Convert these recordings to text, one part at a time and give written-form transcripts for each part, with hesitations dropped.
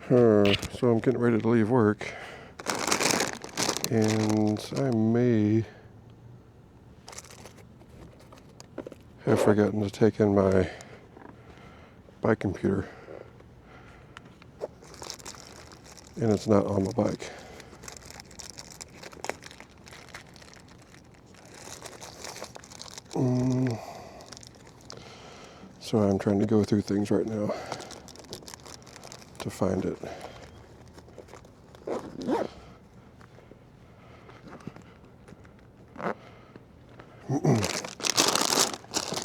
So I'm getting ready to leave work, and I may have forgotten to take in my bike computer, and it's not on my bike. So I'm trying to go through things right now to find it.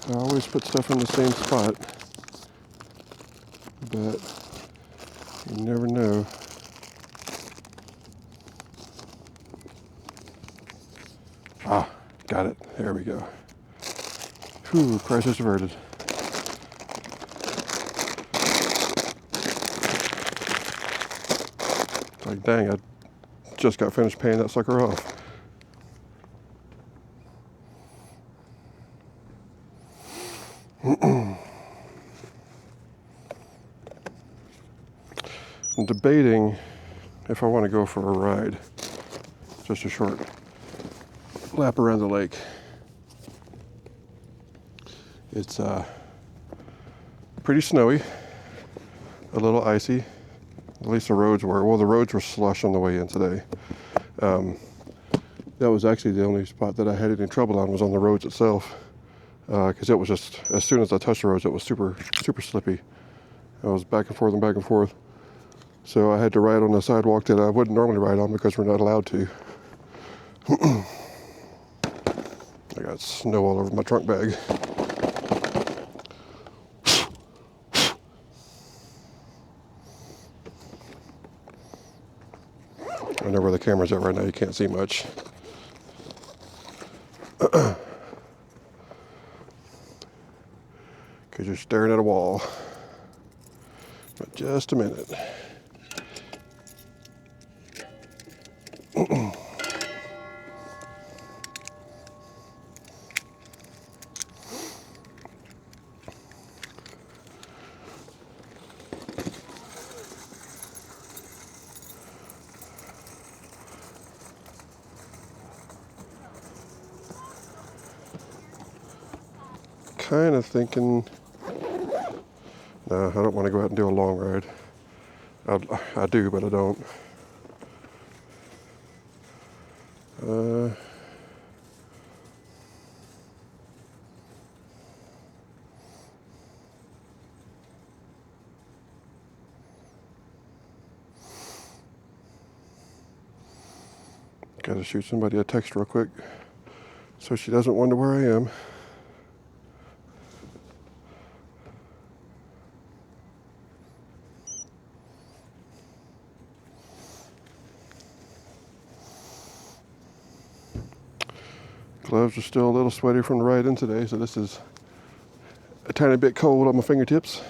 I always put stuff in the same spot, but you never know. Ah, got it. There we go. Whew, crisis averted. Like, dang, I just got finished paying that sucker off. I'm debating if I want to go for a ride. Just a short lap around the lake. It's pretty snowy, a little icy. At least the roads were. Well, the roads were slush on the way in today. That was actually the only spot that I had any trouble on, was on the roads itself. Because it was just, as soon as I touched the roads, it was super, super slippy. I was back and forth and back and forth. So I had to ride on the sidewalk that I wouldn't normally ride on because we're not allowed to. I got snow all over my trunk bag. I know where the camera's at right now, you can't see much. Because you're staring at a wall. But just a minute. Kind of thinking, no, I don't want to go out and do a long ride. I do, but I don't. Gotta shoot somebody a text real quick so she doesn't wonder where I am. Gloves are still a little sweaty from the ride in today, so this is a tiny bit cold on my fingertips.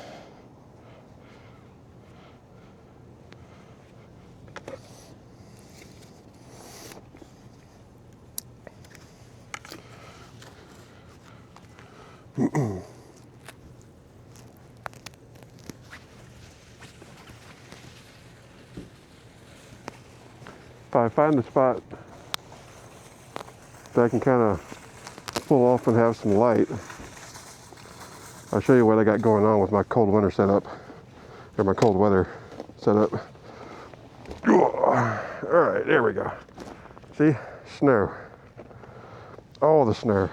If I find the spot that I can kind of pull off and have some light, I'll show you what I got going on with my cold winter setup, or my cold weather setup. All right, there we go. See, snow, all the snow.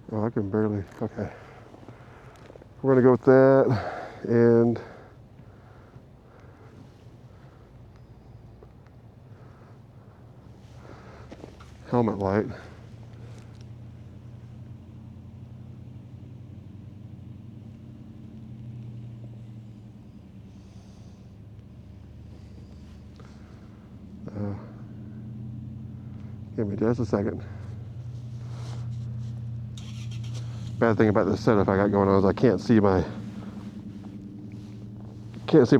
Oh, I can barely, okay. We're gonna go with that, and helmet light. Give me just a second. Bad thing about this setup I got going on is I can't see my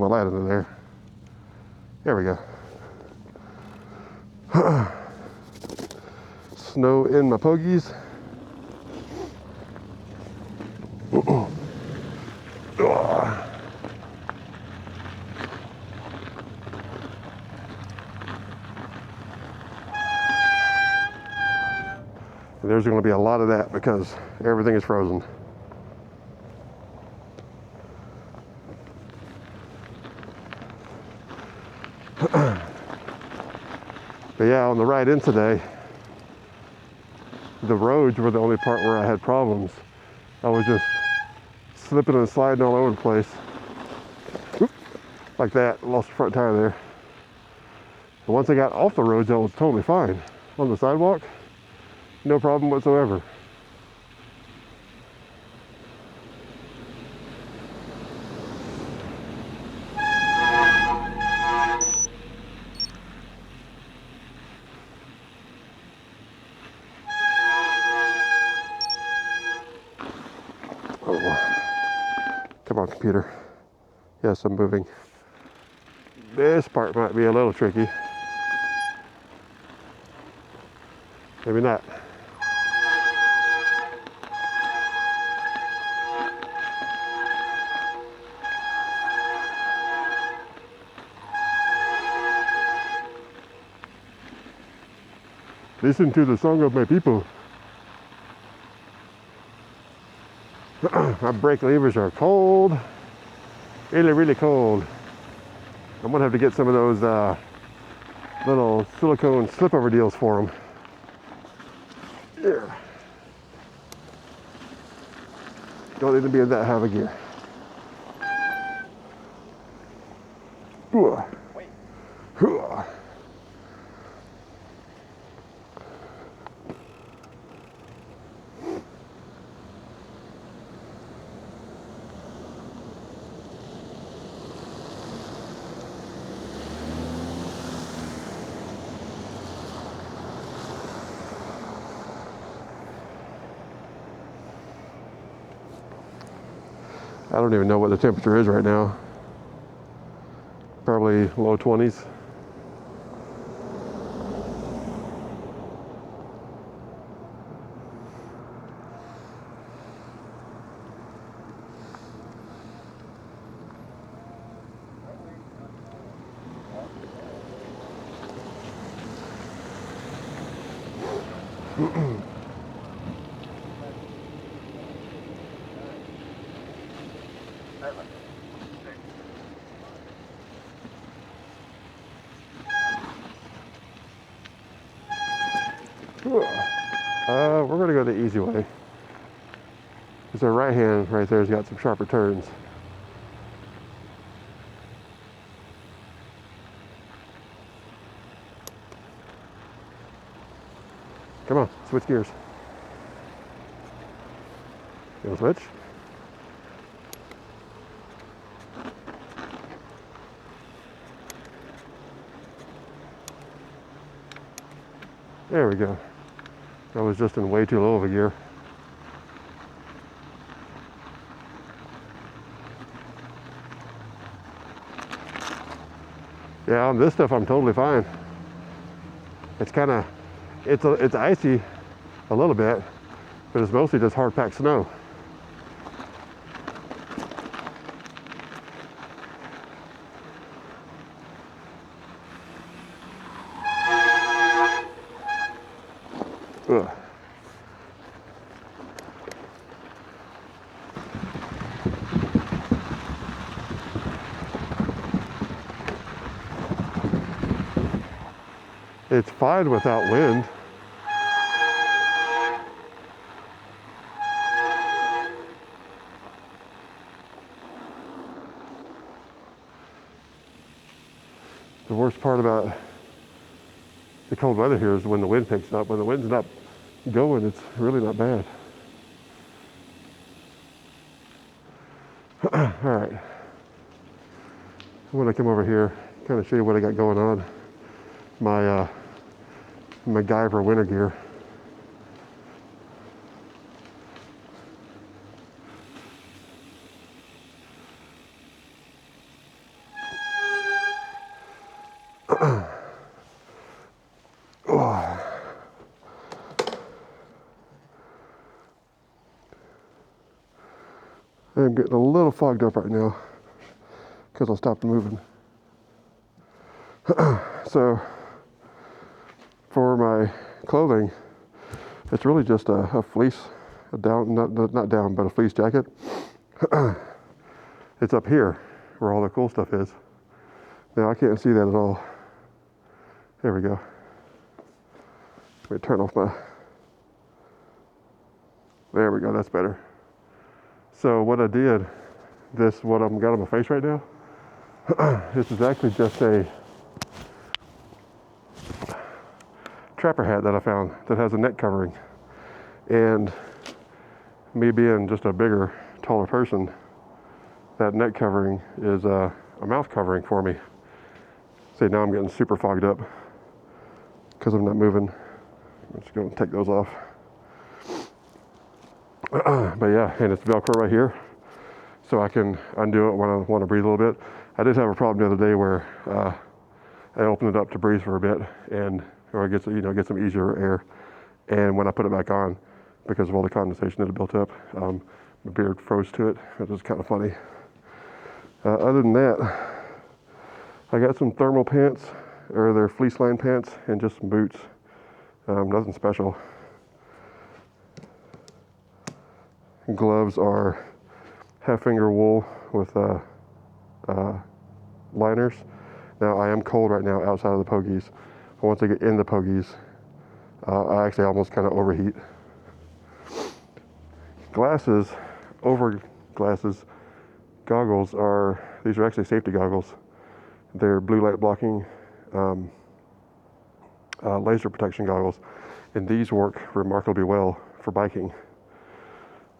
light under there. There we go. snow in my pogies. And there's going to be a lot of that because everything is frozen. But yeah, on the ride in today, the roads were the only part where I had problems. I was just slipping and sliding all over the place. Oop, like that, lost the front tire there. And once I got off the roads, I was totally fine. On the sidewalk, no problem whatsoever. Come on, computer. Yes, I'm moving. This part might be a little tricky. Maybe not. Listen to the song of my people. My brake levers are cold. Really, really cold. I'm gonna have to get some of those little silicone slip-over deals for them. Yeah. Don't need to be in that high of a gear. Wait. I don't even know what the temperature is right now. Probably low 20s. We're gonna go the easy way. Because our right hand right there has got some sharper turns. Come on, switch gears. You wanna switch? There we go. I was just in way too low of a gear. Yeah, on this stuff I'm totally fine. It's kind of, it's icy a little bit, but it's mostly just hard packed snow. Ugh. It's fine without wind. The worst part about the cold weather here is when the wind picks up. When the wind's not going, it's really not bad. All right. I'm gonna come over here, kind of show you what I got going on. My MacGyver winter gear. I'm getting a little fogged up right now because I stopped moving. So for my clothing, it's really just a fleece, a down, not down, but a fleece jacket. It's up here where all the cool stuff is. Now I can't see that at all. There we go. Let me turn off my, there we go, that's better. So what I did, what I've got on my face right now, this is actually just a trapper hat that I found that has a neck covering. And me being just a bigger, taller person, that neck covering is a mouth covering for me. See, now I'm getting super fogged up because I'm not moving. I'm just going to take those off. But yeah, and it's Velcro right here, so I can undo it when I want to breathe a little bit. I did have a problem the other day where I opened it up to breathe for a bit, or I get some easier air. And when I put it back on, because of all the condensation that had built up, my beard froze to it. It was kind of funny. Other than that, I got some thermal pants, or they're fleece lined pants, and just some boots. Nothing special. Gloves are half finger wool with liners. Now I am cold right now outside of the pogies. Once I get in the pogies, I actually almost kind of overheat. Glasses, goggles these are actually safety goggles. They're blue light blocking laser protection goggles, and these work remarkably well for biking.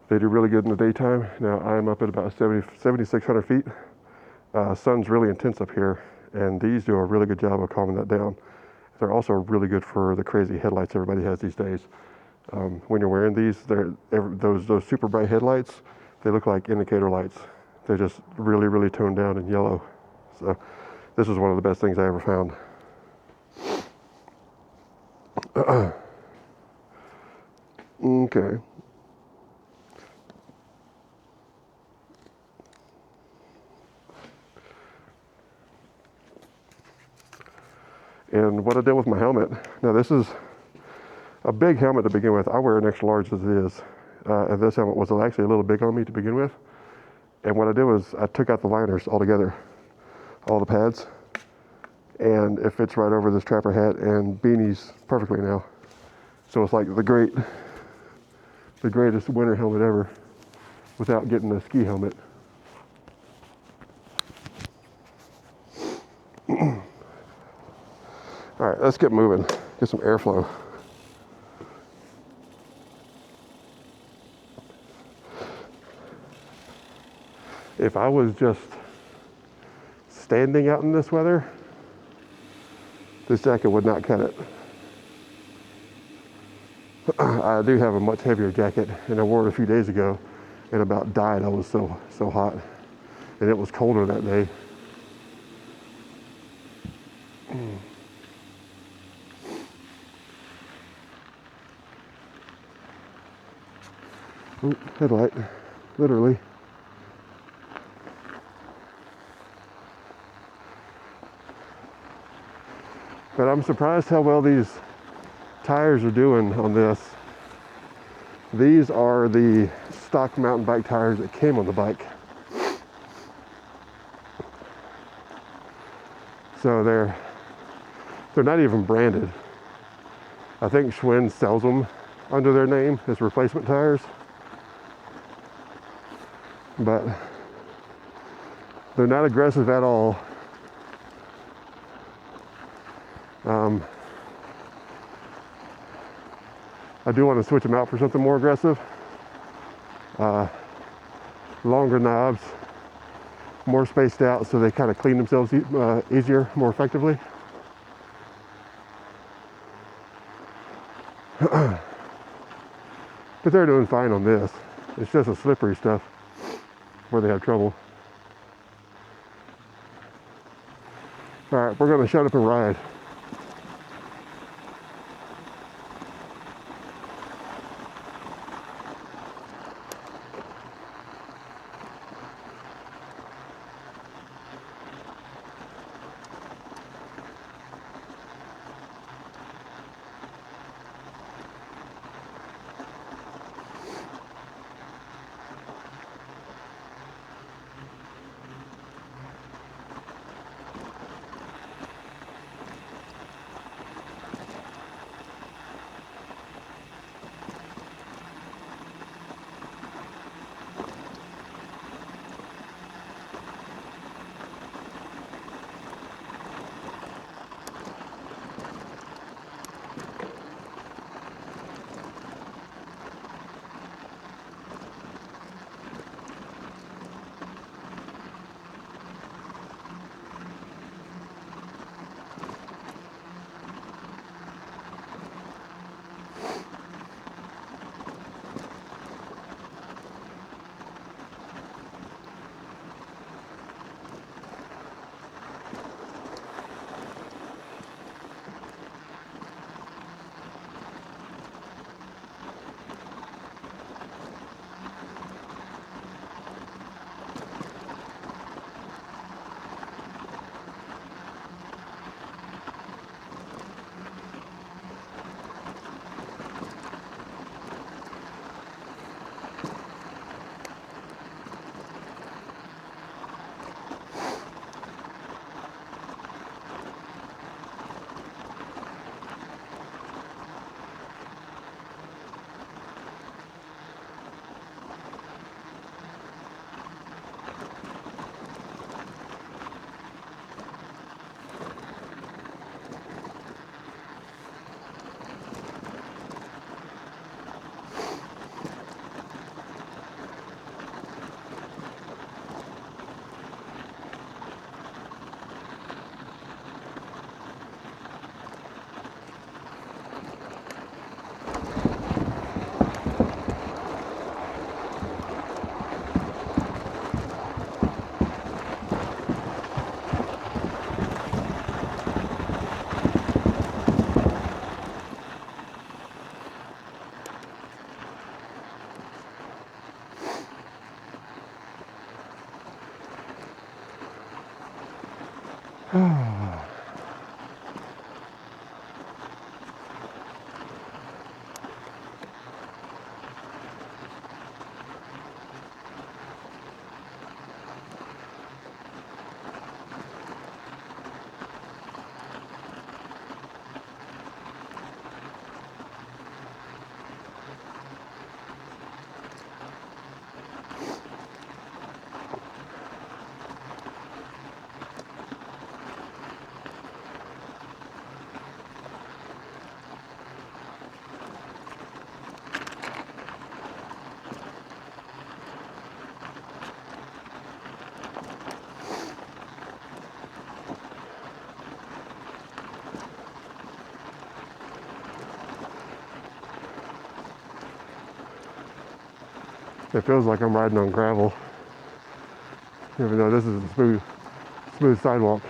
They do really good in the daytime. Now I'm up at about 7,600 feet. Sun's really intense up here, and these do a really good job of calming that down. They're also really good for the crazy headlights everybody has these days. When you're wearing these, those super bright headlights, they look like indicator lights. They're just really, really toned down and yellow. So this is one of the best things I ever found. Okay. And what I did with my helmet, now this is a big helmet to begin with. I wear an extra large as it is. And this helmet was actually a little big on me to begin with. And what I did was I took out the liners altogether, all the pads, and it fits right over this trapper hat and beanies perfectly now. So it's like the greatest winter helmet ever without getting a ski helmet. All right, let's get moving, get some airflow. If I was just standing out in this weather, this jacket would not cut it. I do have a much heavier jacket, and I wore it a few days ago and about died. I was so hot, and it was colder that day. Oh, headlight, literally. But I'm surprised how well these tires are doing on this. These are the stock mountain bike tires that came on the bike. So they're not even branded. I think Schwinn sells them under their name as replacement tires. But they're not aggressive at all. I do want to switch them out for something more aggressive. Longer knobs, more spaced out, so they kind of clean themselves easier, more effectively. But they're doing fine on this. It's just the slippery stuff where they have trouble. All right, we're going to shut up and ride. It feels like I'm riding on gravel, even though this is a smooth sidewalk.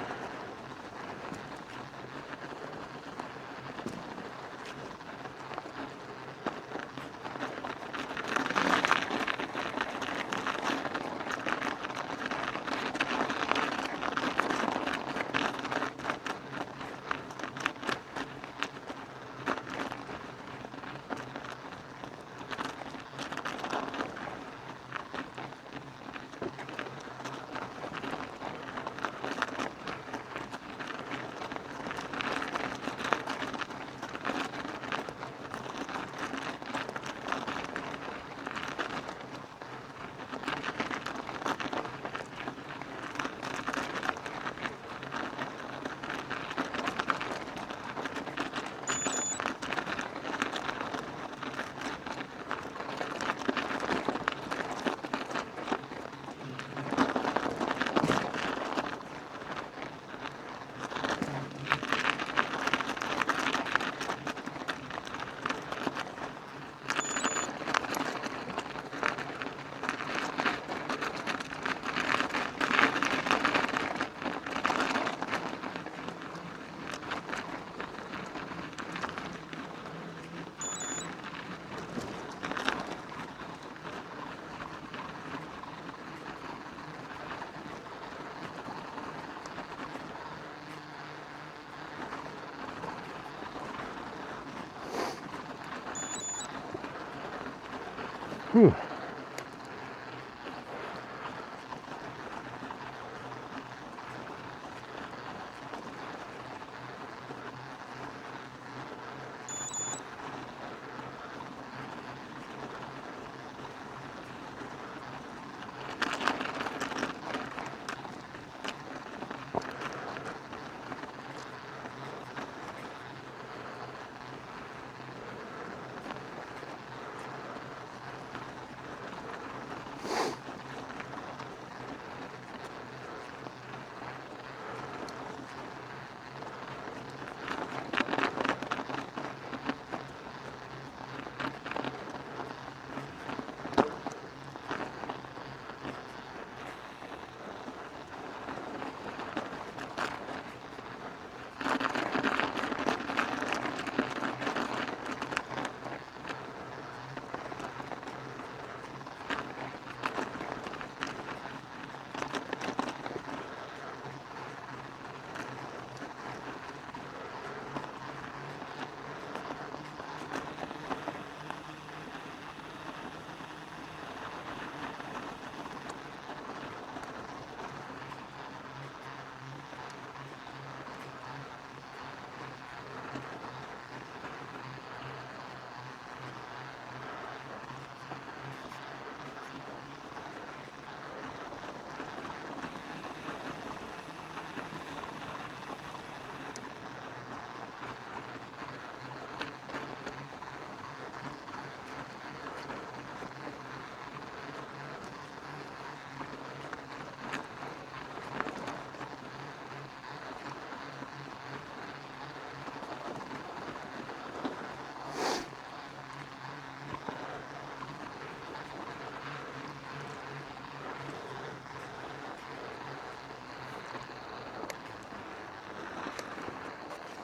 Whew.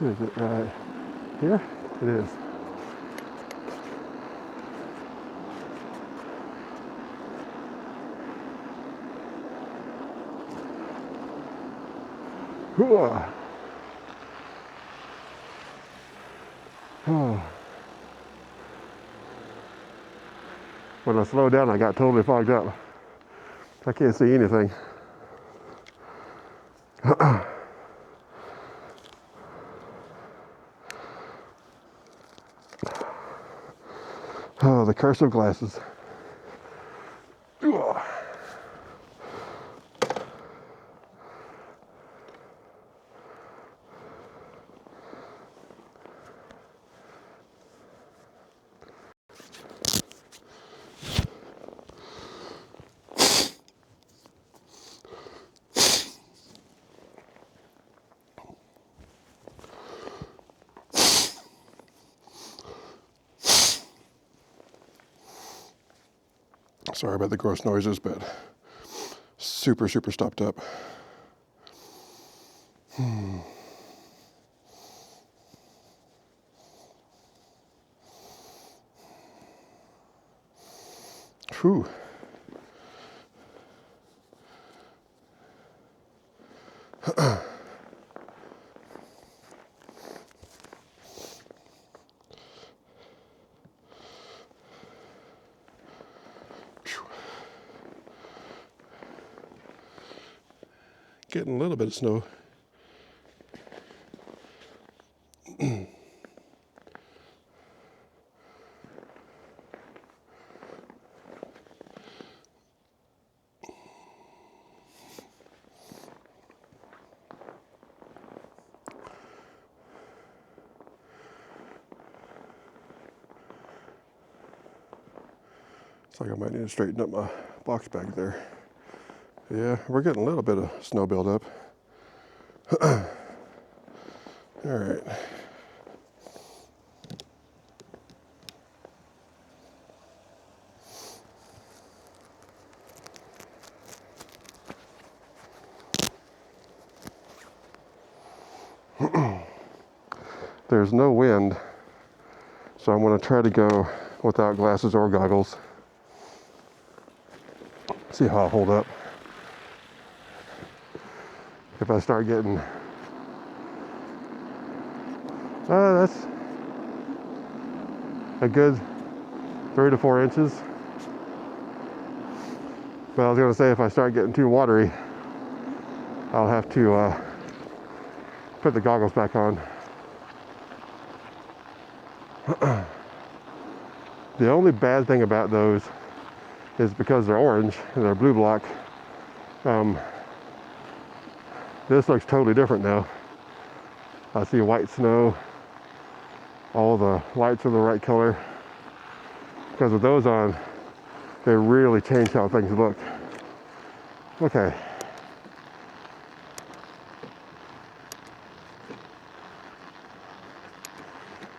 Is it right here? It is. Whew. Oh. When I slowed down, I got totally fogged up. I can't see anything. Oh, the curse of glasses. Ugh. Sorry about the gross noises, but super, super stopped up. Whew. Getting a little bit of snow. Looks like I might need to straighten up my box back there. Yeah, we're getting a little bit of snow buildup. All right. There's no wind, so I'm going to try to go without glasses or goggles. See how I hold up. If I start getting, that's a good 3 to 4 inches. But I was going to say, if I start getting too watery, I'll have to put the goggles back on. The only bad thing about those is because they're orange and they're blue block. This looks totally different now. I see white snow. All the lights are the right color. Because with those on, they really change how things look. Okay.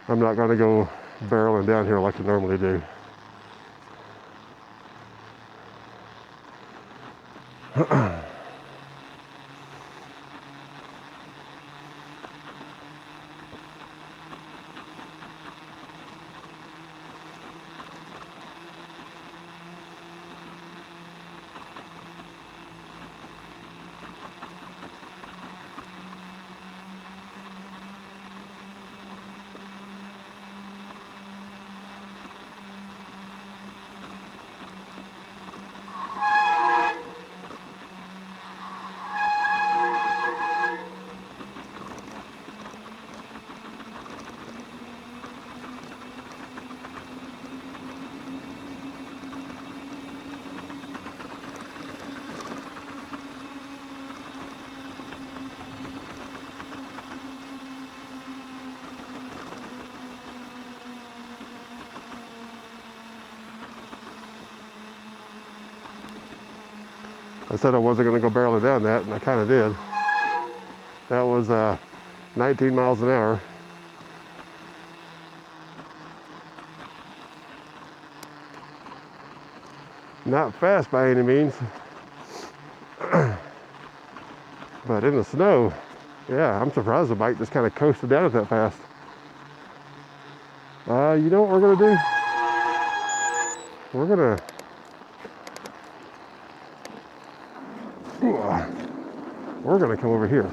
I'm not going to go barreling down here like I normally do. I said I wasn't going to go barreling down that, and I kind of did. That was 19 miles an hour. Not fast by any means, but in the snow, yeah, I'm surprised the bike just kind of coasted down it that fast. You know what we're going to do? We're going to come over here.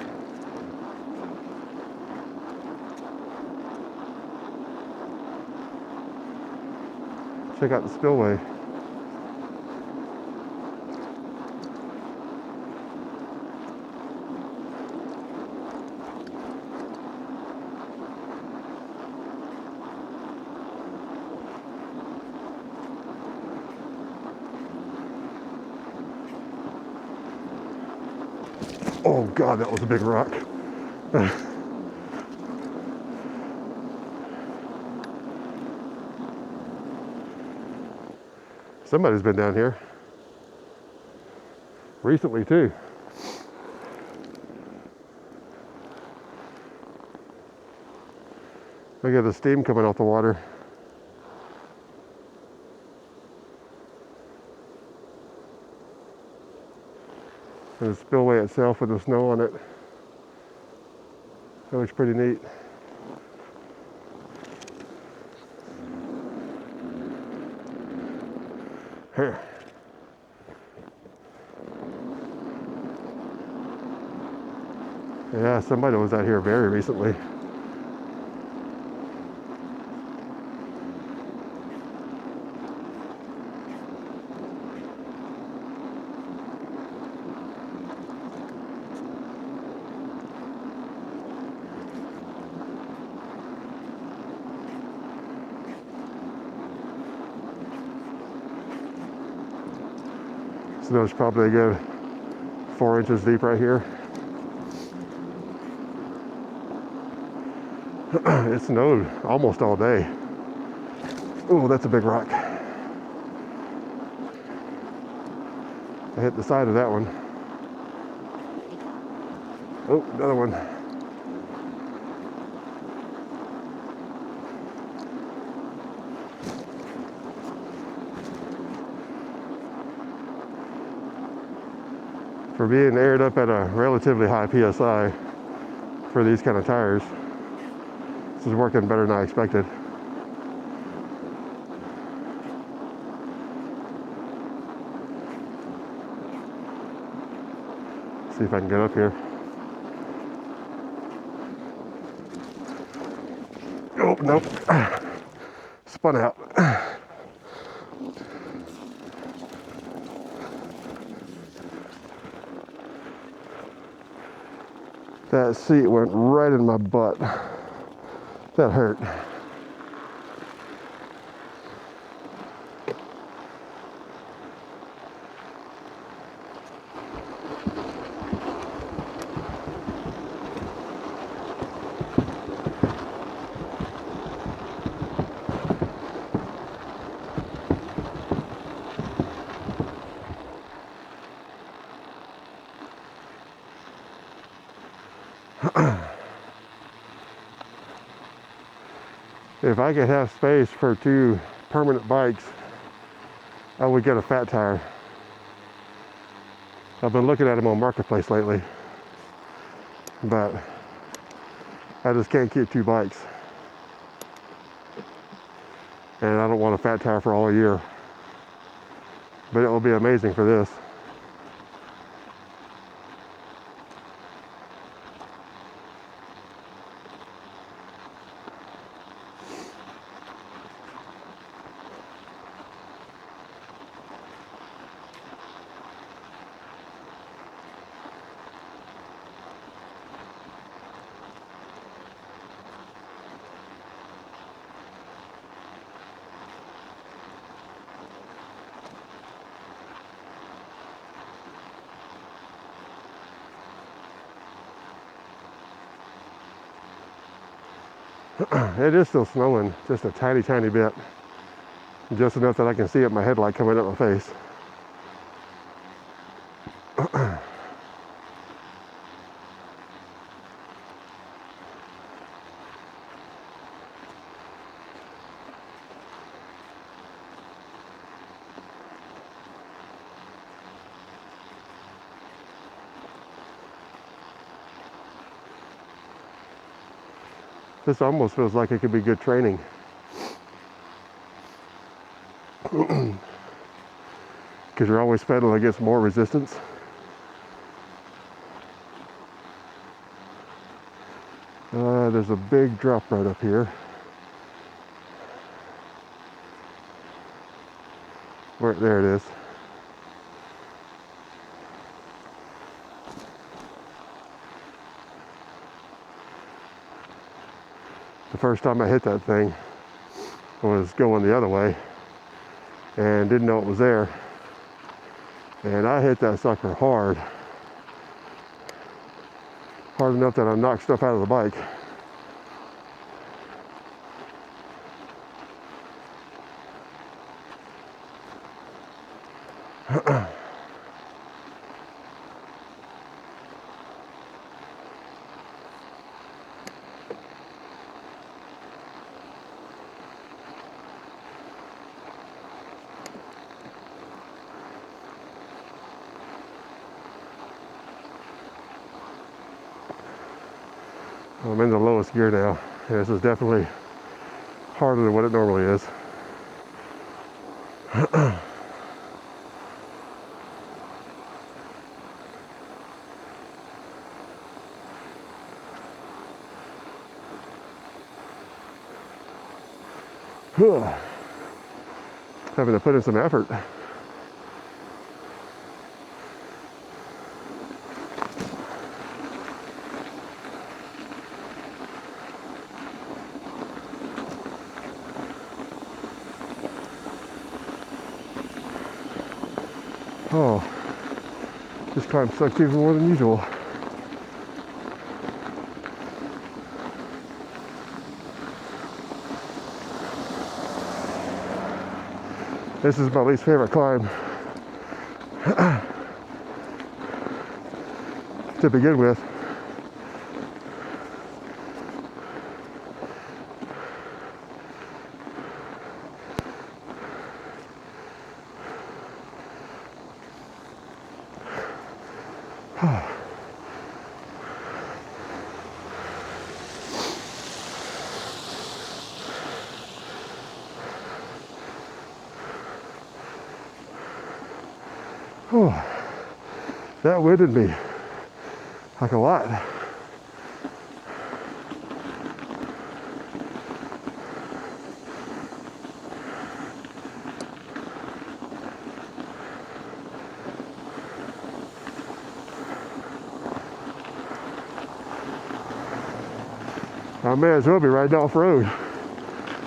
Check out the spillway. Oh God, that was a big rock. Somebody's been down here recently too. Look at the steam coming off the water. And the spillway itself with the snow on it. That looks pretty neat. Here. Yeah, somebody was out here very recently. Snow's probably a good 4 inches deep right here. It snowed almost all day. Oh, that's a big rock. I hit the side of that one. Oh, another one. For being aired up at a relatively high PSI for these kind of tires, this is working better than I expected. See if I can get up here. Oh, nope. Spun out. That seat went right in my butt. That hurt. If I could have space for 2 permanent bikes, I would get a fat tire. I've been looking at them on Marketplace lately, but I just can't keep 2 bikes. And I don't want a fat tire for all year. But it will be amazing for this. It is still snowing, just a tiny, tiny bit. Just enough that I can see it, my headlight coming up my face. This almost feels like it could be good training. Because you're always pedaling against more resistance. There's a big drop right up here. There it is. The first time I hit that thing, I was going the other way and didn't know it was there. And I hit that sucker hard. Hard enough that I knocked stuff out of the bike. I'm in the lowest gear now. And this is definitely harder than what it normally is. Having to put in some effort. Oh, this climb sucks even more than usual. This is my least favorite climb to begin with. Oh, that winded me like a lot. I may as well be riding off road.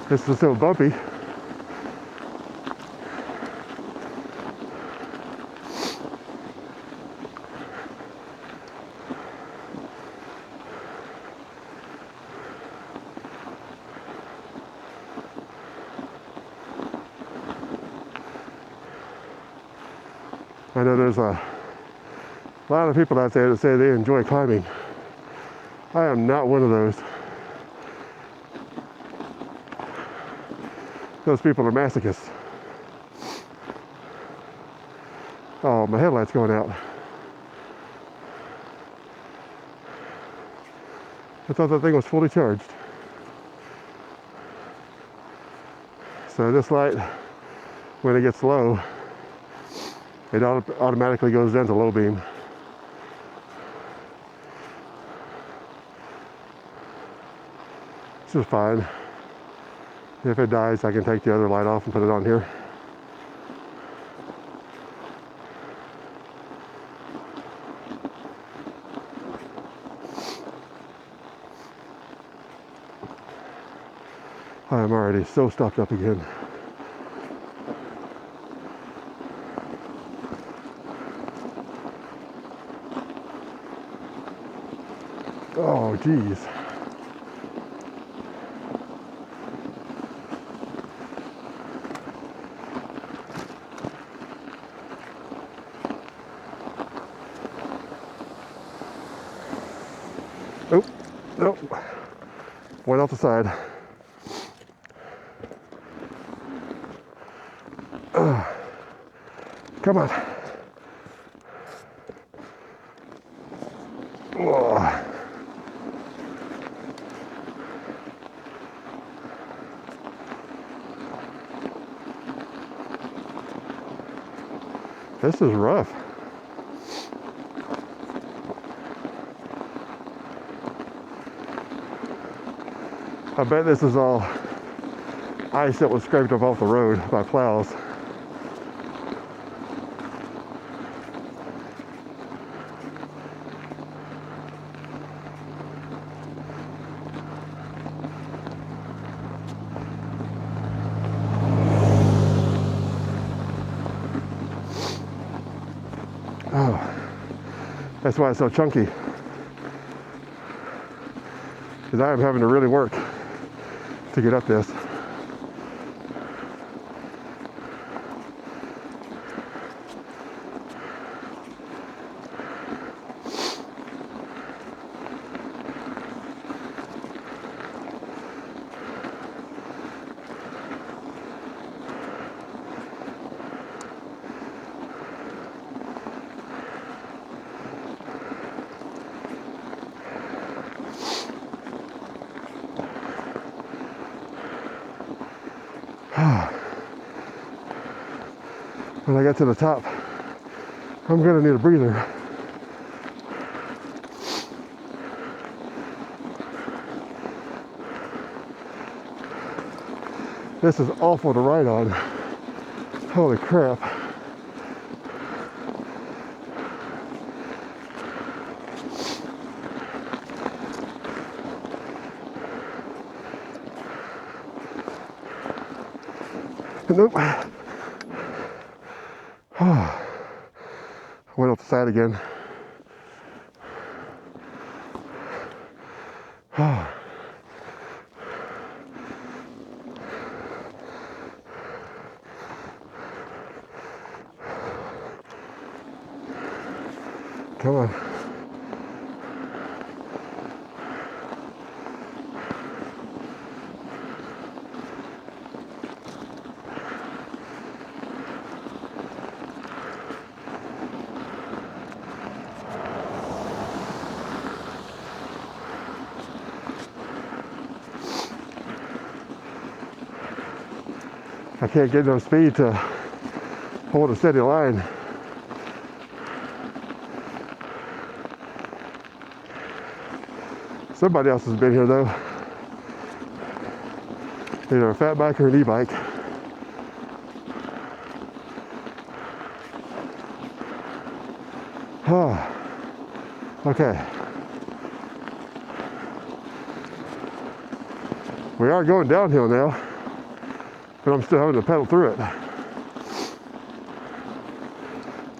This is so bumpy. I know there's a lot of people out there that say they enjoy climbing. I am not one of those. Those people are masochists. Oh, my headlight's going out. I thought that thing was fully charged. So this light, when it gets low, it automatically goes down to low beam. This is fine. If it dies, I can take the other light off and put it on here. I am already so stuffed up again. Oh, geez. Oh, nope. Went off the side. Come on. Oh. This is rough. I bet this is all ice that was scraped up off the road by plows. Oh, that's why it's so chunky. Because I am having to really work to get up this. When I get to the top, I'm gonna need a breather. This is awful to ride on. Holy crap. Nope. Went up the side again. Come on. I can't get no speed to hold a steady line. Somebody else has been here though. Either a fat bike or an e-bike. Okay. We are going downhill now, but I'm still having to pedal through it.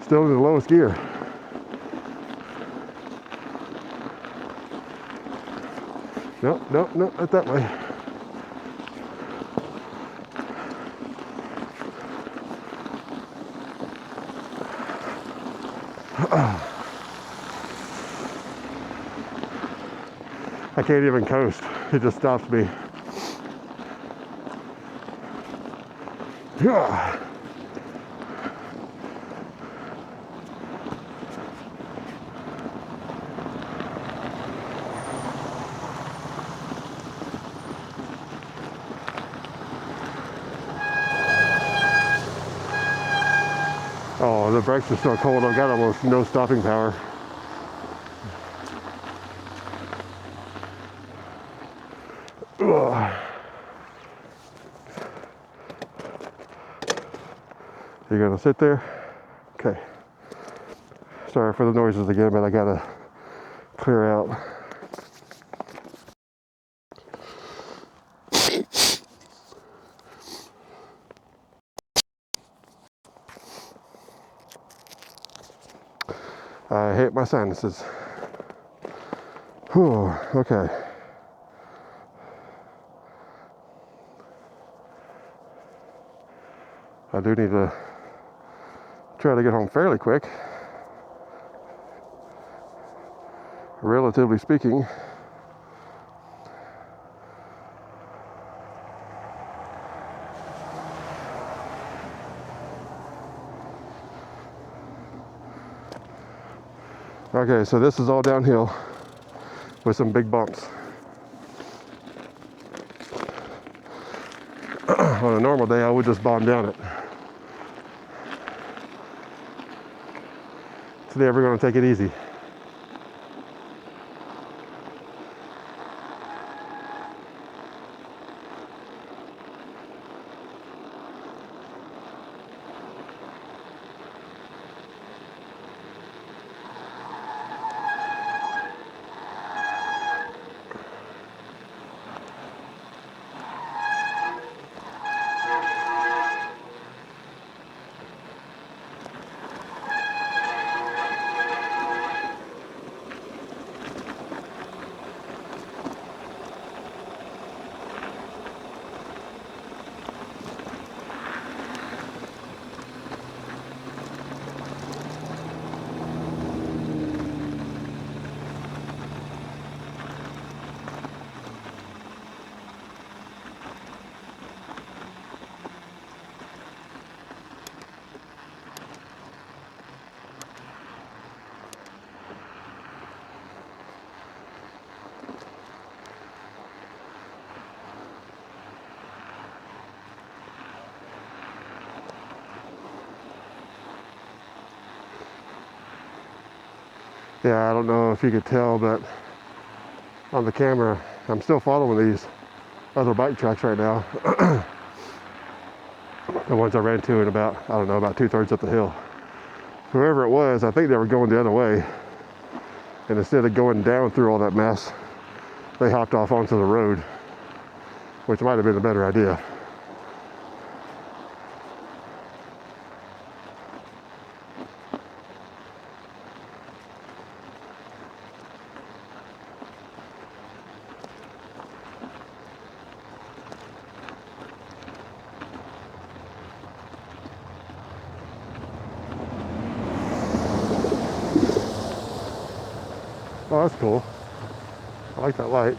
Still in the lowest gear. Nope, nope, nope, not that way. I can't even coast. It just stops me. Oh, the brakes are so cold. I've got almost no stopping power. You gonna sit there? Okay. Sorry for the noises again, but I gotta clear out. I hate my sinuses. Whew, okay. I do need to try to get home fairly quick, relatively speaking. Okay, so this is all downhill with some big bumps. On a normal day, I would just bomb down it. Today, we're gonna take it easy. Yeah, I don't know if you could tell, but on the camera, I'm still following these other bike tracks right now. The ones I ran to in about, I don't know, about 2/3 up the hill. Whoever it was, I think they were going the other way. And instead of going down through all that mess, they hopped off onto the road, which might have been a better idea. Oh, that's cool. I like that light.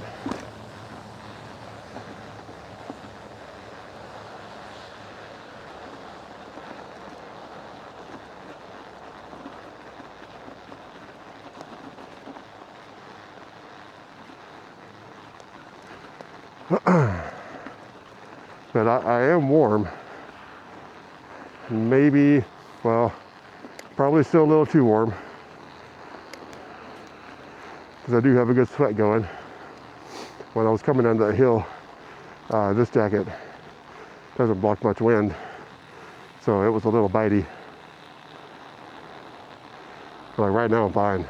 But I am warm. Maybe, well, probably still a little too warm, because I do have a good sweat going. When I was coming down that hill, this jacket doesn't block much wind, so it was a little bitey. But like right now I'm fine.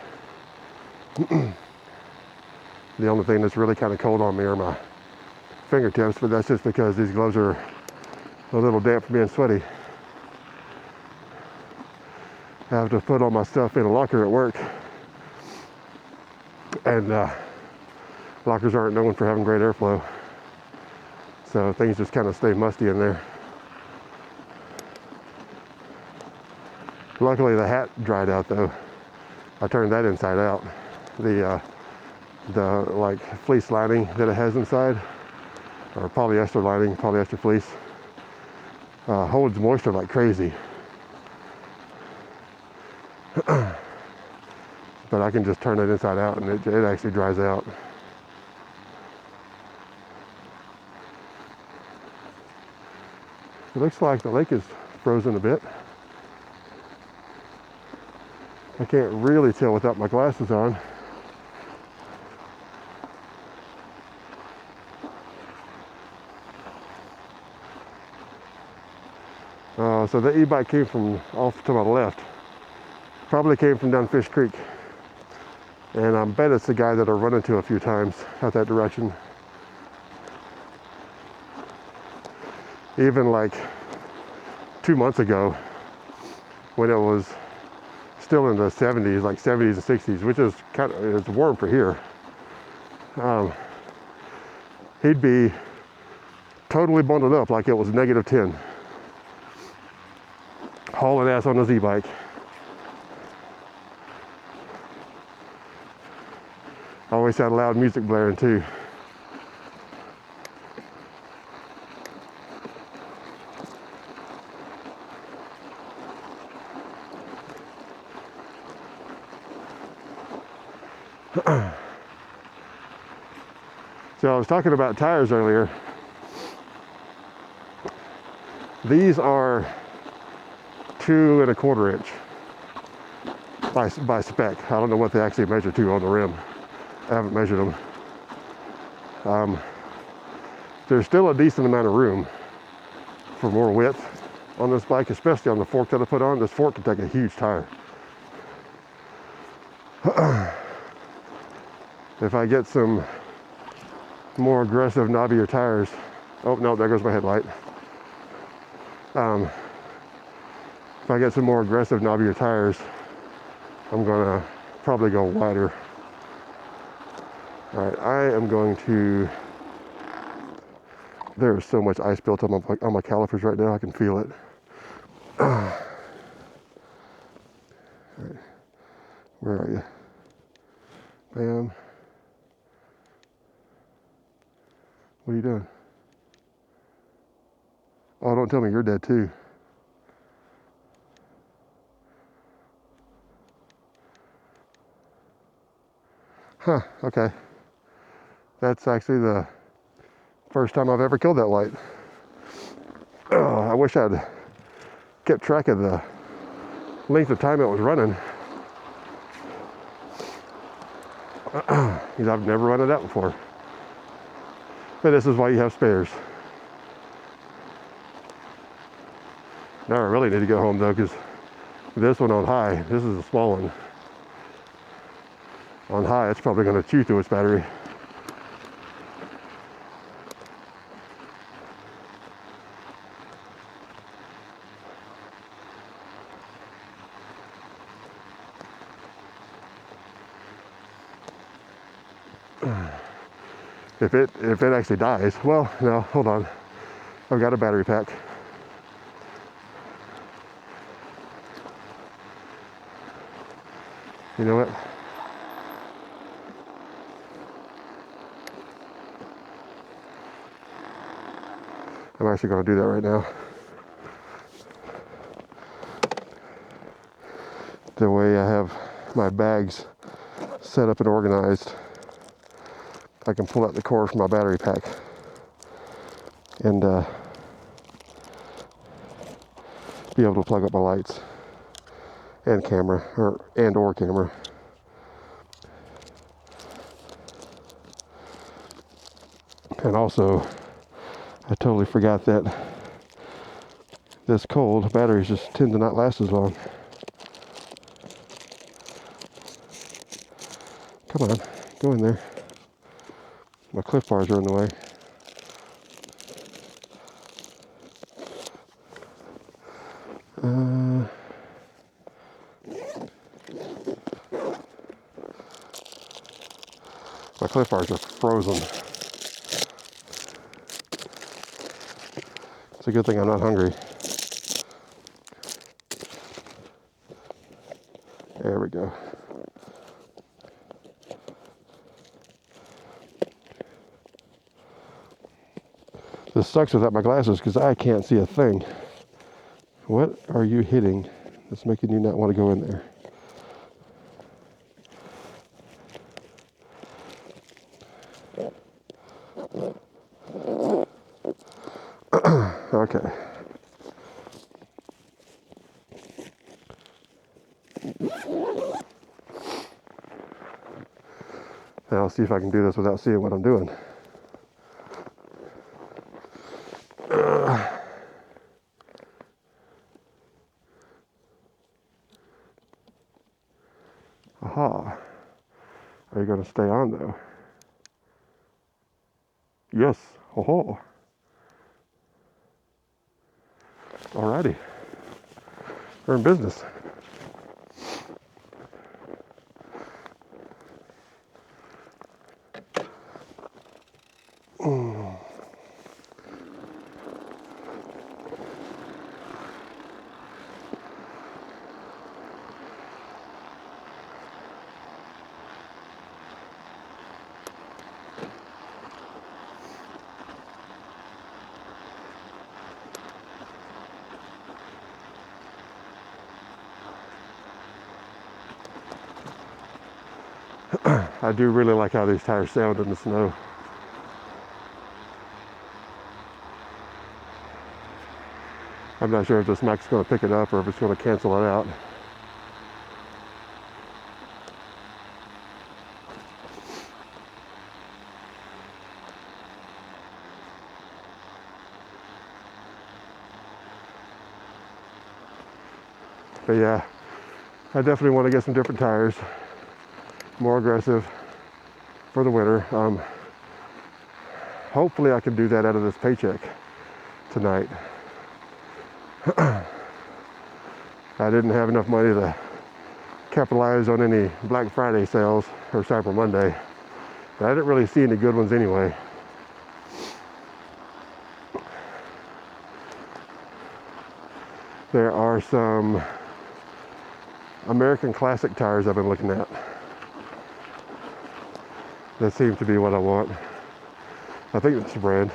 The only thing that's really kind of cold on me are my fingertips, but that's just because these gloves are a little damp from being sweaty. I have to put all my stuff in a locker at work, and lockers aren't known for having great airflow, so things just kind of stay musty in there. Luckily the hat dried out though. I turned that inside out. The like fleece lining that it has inside, or polyester lining, polyester fleece, holds moisture like crazy. But I can just turn it inside out and it actually dries out. It looks like the lake is frozen a bit. I can't really tell without my glasses on. So the e-bike came from off to my left. Probably came from down Fish Creek. And I bet it's the guy that I run into a few times out that direction. Even like 2 months ago, when it was still in the 70s, like 70s and 60s, which is kind of, it's warm for here. He'd be totally bundled up like it was -10, hauling ass on his e-bike. Always had loud music blaring too. So I was talking about tires earlier. These are 2 1/4 inch by spec. I don't know what they actually measure to on the rim. I haven't measured them. There's still a decent amount of room for more width on this bike, especially on the fork that I put on. This fork can take a huge tire. If I get some more aggressive, knobbier tires, oh no, there goes my headlight. If I get some more aggressive, knobbier tires, I'm gonna probably go wider. All right, I am going to, there is so much ice built on my calipers right now, I can feel it. All right, where are you? Bam. What are you doing? Oh, don't tell me you're dead too. Huh, okay. That's actually the first time I've ever killed that light. Oh, I wish I'd kept track of the length of time it was running. Because I've never run it out before. But this is why you have spares. Now I really need to go home though, because this one on high, this is a small one. On high, it's probably going to chew through its battery. If it actually dies, well, no, hold on. I've got a battery pack. You know what? I'm actually going to do that right now. The way I have my bags set up and organized, I can pull out the cord from my battery pack and be able to plug up my lights and camera, or camera. And also, I totally forgot that this cold, batteries just tend to not last as long. Come on, go in there. My Clif bars are in the way. My Clif bars are frozen. It's a good thing I'm not hungry. There we go. This sucks without my glasses because I can't see a thing. What are you hitting that's making you not want to go in there? Okay. Now I'll see if I can do this without seeing what I'm doing. Aha. Are you going to stay on though? Yes. Oh. Alrighty. We're in business. I do really like how these tires sound in the snow. I'm not sure if this mic's going to pick it up or if it's going to cancel it out. But yeah, I definitely want to get some different tires, more aggressive for the winter. Hopefully I can do that out of this paycheck tonight. I didn't have enough money to capitalize on any Black Friday sales or Cyber Monday. But I didn't really see any good ones anyway. There are some American Classic tires I've been looking at. That seems to be what I want. I think that's the brand.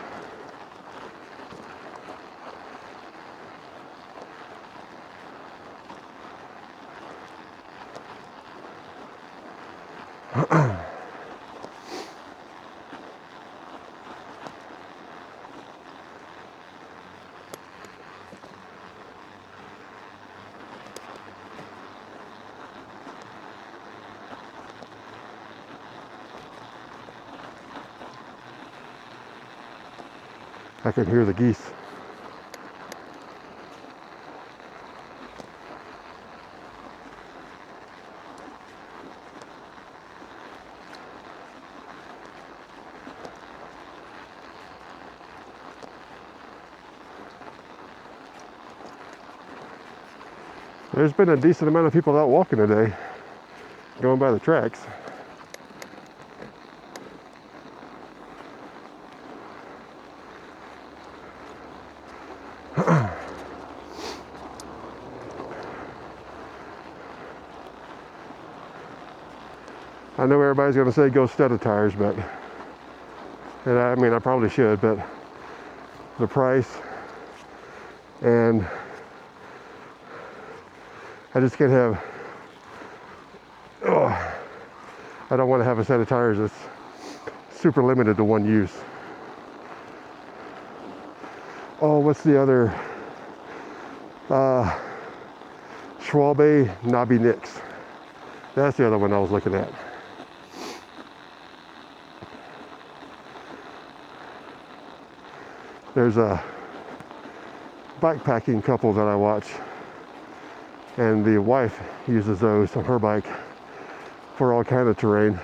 I can hear the geese. There's been a decent amount of people out walking today, going by the tracks. I know everybody's going to say go studded tires, but, and I mean, I probably should, but the price, and I just can't have, I don't want to have a set of tires that's super limited to one use. Oh, what's the other? Schwalbe Knobby Nicks. That's the other one I was looking at. There's a bikepacking couple that I watch, and the wife uses those on her bike for all kind of terrain.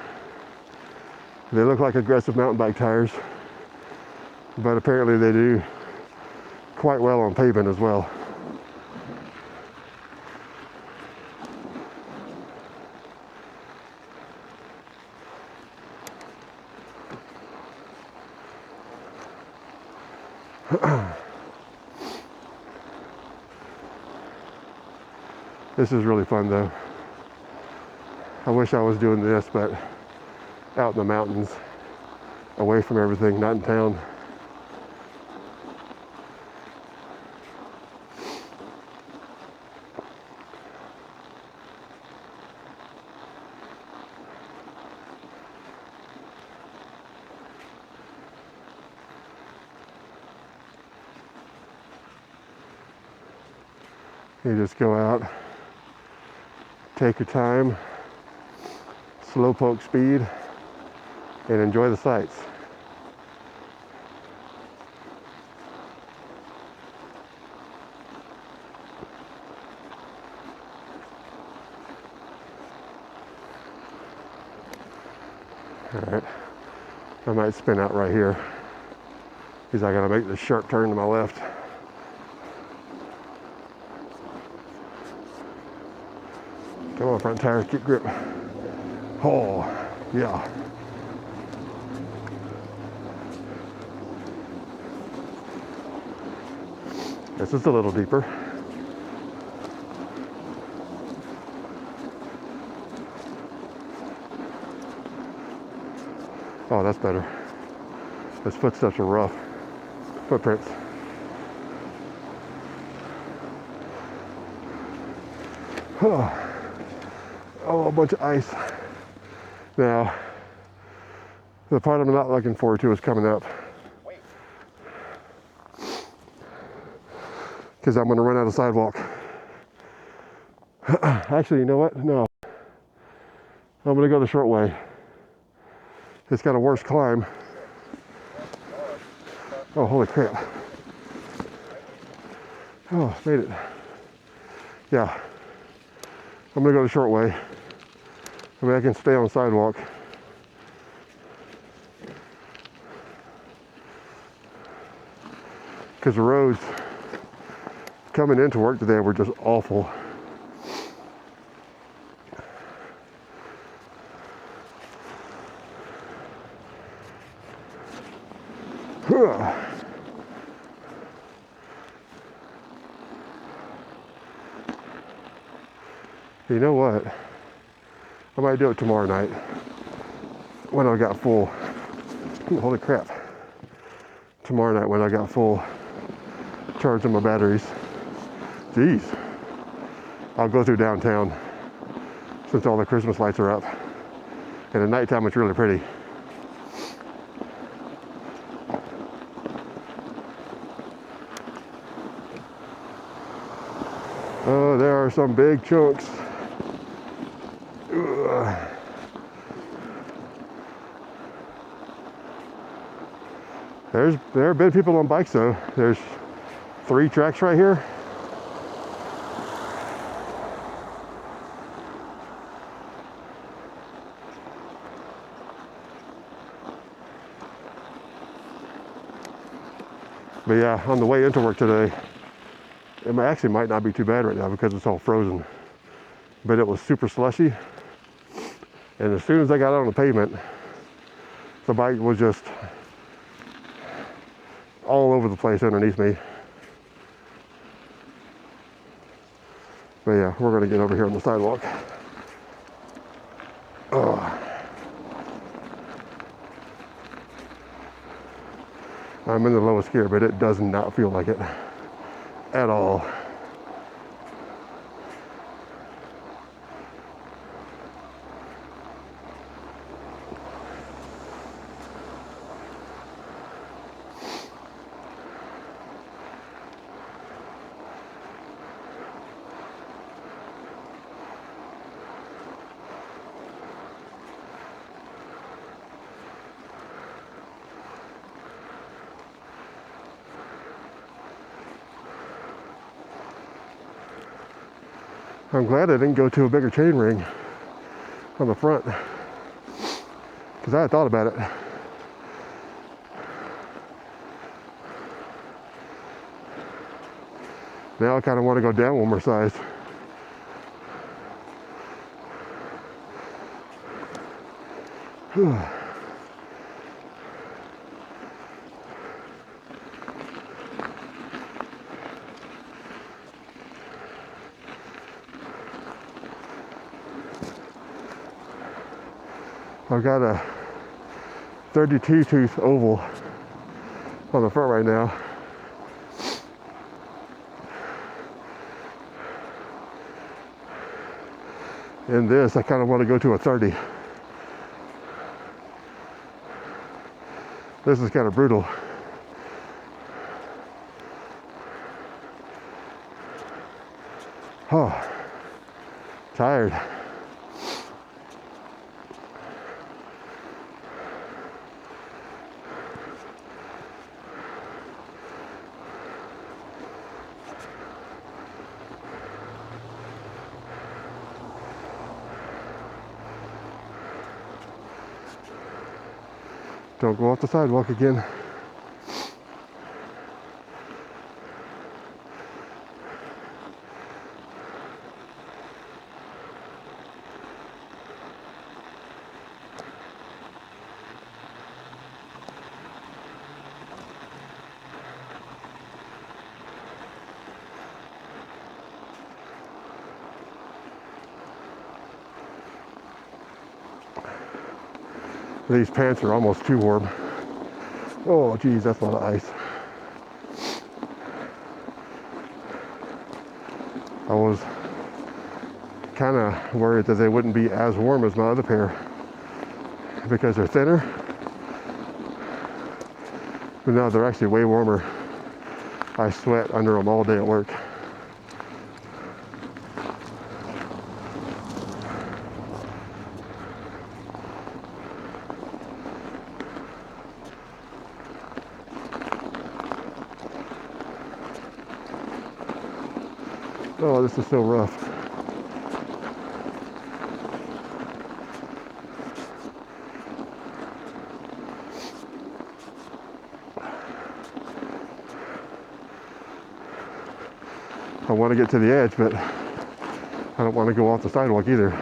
They look like aggressive mountain bike tires, but apparently they do quite well on pavement as well. This is really fun though. I wish I was doing this, but out in the mountains, away from everything, not in town. You just go out, take your time, slowpoke speed, and enjoy the sights. All right, I might spin out right here because I gotta make this sharp turn to my left. Come on, front tires, keep grip. Oh, yeah. This is a little deeper. Oh, that's better. Those footsteps are rough. Footprints. Oh, a bunch of ice. Now, the part I'm not looking forward to is coming up. Because I'm going to run out of sidewalk. Actually, you know what? No. I'm going to go the short way. It's got a worse climb. Oh, holy crap. Oh, made it. Yeah. I'm going to go the short way. I mean, I can stay on the sidewalk. Because the roads coming into work today were just awful. You know what? I might do it tomorrow night when I got full. Ooh, holy crap. Tomorrow night when I got full charge on my batteries. Jeez. I'll go through downtown since all the Christmas lights are up. And at nighttime it's really pretty. Oh, there are some big chunks. Ugh. There have been people on bikes though. There's 3 tracks right here. But yeah, on the way into work today, it actually might not be too bad right now because it's all frozen. But it was super slushy. And as soon as I got out on the pavement, the bike was just all over the place underneath me. But yeah, we're gonna get over here on the sidewalk. I'm in the lowest gear, but it does not feel like it at all. I'm glad I didn't go to a bigger chain ring on the front, because I had thought about it. Now I kind of want to go down one more size. I've got a 32 tooth oval on the front right now. In this, I kind of want to go to a 30. This is kind of brutal. Oh, tired. Don't go off the sidewalk again. These pants are almost too warm. Oh geez, that's a lot of ice. I was kind of worried that they wouldn't be as warm as my other pair because they're thinner. But no, they're actually way warmer. I sweat under them all day at work. Oh, this is so rough. I want to get to the edge, but I don't want to go off the sidewalk either.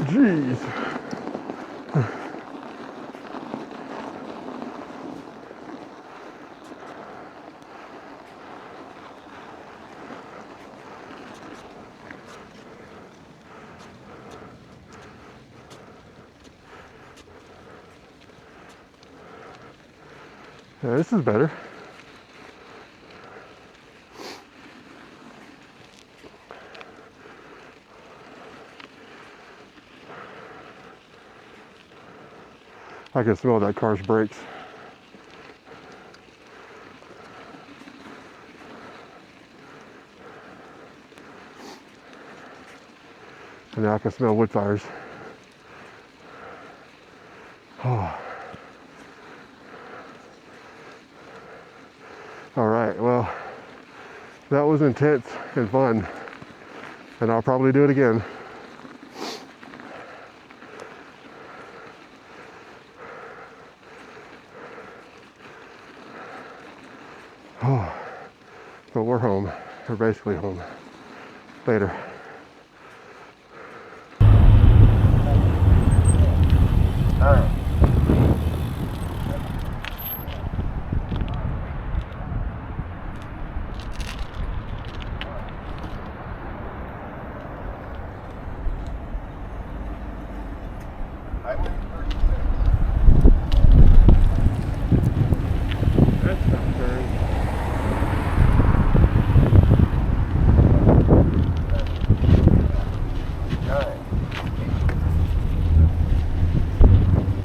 Jeez. Yeah, this is better. I can smell that car's brakes. And now I can smell wood fires. Oh. All right, well, that was intense and fun, and I'll probably do it again. Oh, but we're home. We're basically home. Later.